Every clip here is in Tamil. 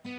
இந்த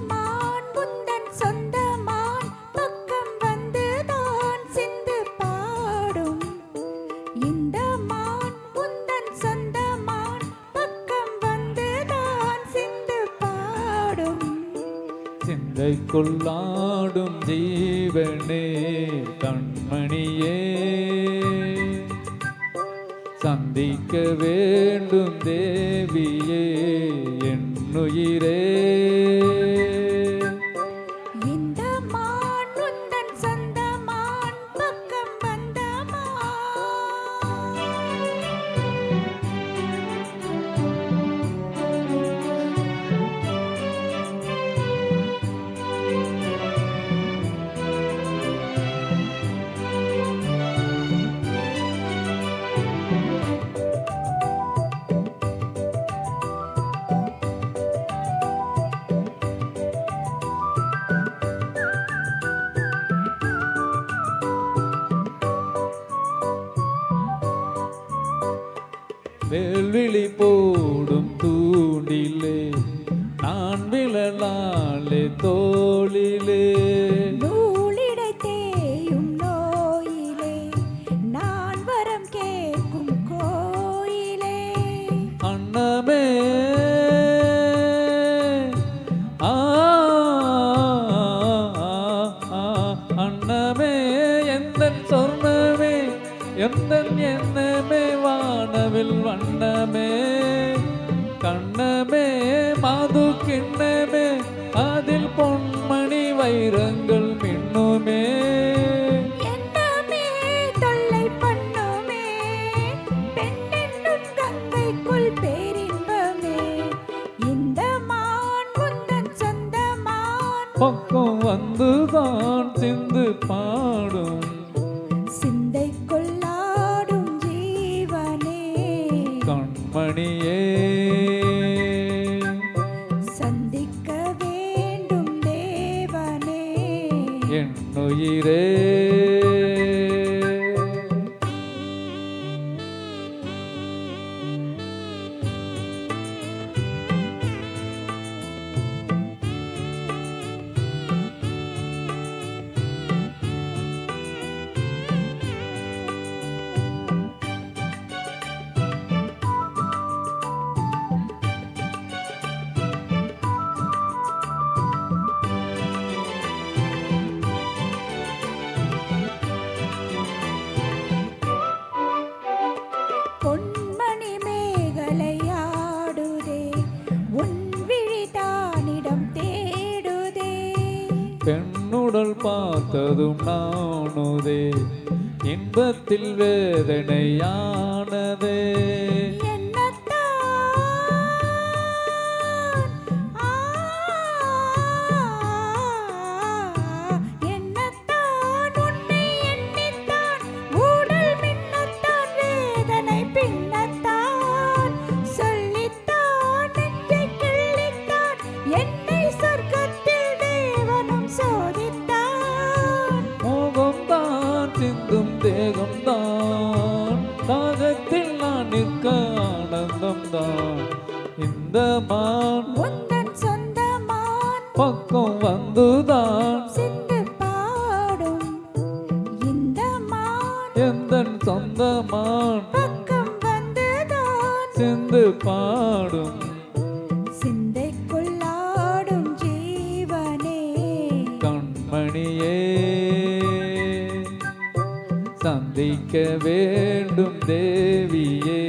மான் முந்தன் சொந்த மான் பக்கம் வந்துதான் சிந்து பாடும். இந்த மான் முந்தன் சொந்த மான் பக்கம் வந்துதான் சிந்து பாடும். சிந்தைக்குள்ளாடும் ஜீவனே கண்மணியே, சந்திக்க வேண்டும் தேவியே என்னுயிரே. இந்த மான் முந்தன் சொந்த மான் பக்கம் வந்த வேல்விழி போடும் தூண்டிலே நான் விழலாலே தோளிலே, நூலிடை தேயும் நோயிலே நான் வரம் கேட்கும் கோயிலே. அன்னமே ஆ அன்னமே எந்தன் சொர்ணமே, எந்தன் எண்ணமே வானவில் வண்ணமே, கண்ணமே மாது கிண்ணமே அதில் பொன்மணி வைரங்கள் மின்னுமே. என்னமே தொல்லை பண்ணுமே பெண்ணென்னும் கங்கைக்குள் பேரின்பமே. இந்த மான் முந்தன் சொந்த மான் பக்கம் வந்துதான் சிந்து பாடும். சிந்தைக்குள்ளாடும் ஜீவனே கண்மணியே, சந்திக்க வேண்டும் தேவனே என்னுயிரே. பொன்மணி மேகலையாடுதே உன் விழிதானிடம் தேடுதே. பெண்ணுடல் பார்த்ததும் நாணுதே, இன்பத்தில் வேதனையானதே. என்னத்தான் உன்னை எண்ணித்தான் ஊடல் மின்னத்தான் வேதனை பின்னத்தான் சொல்லித்தான் நெஞ்சை கிள்ளித்தான் என்னை சொர்க்கத்தில் தேவனும் சோதித்தான். மோகம்தான் சிந்தும் தேகம்தான், தாகத்தில் நான் நிற்க ஆனந்தம்தான். இந்த மான் உந்தன் சொந்த மான் பக்கம் வந்துதான் சிந்து பாடும். இந்த மான் எந்தன் சொந்த மான் பக்கம் வந்துதான் சிந்து பாடும். சிந்தைக்குள்ளாடும் ஜீவனே கண்மணியே, சந்திக்க வேண்டும் தேவியே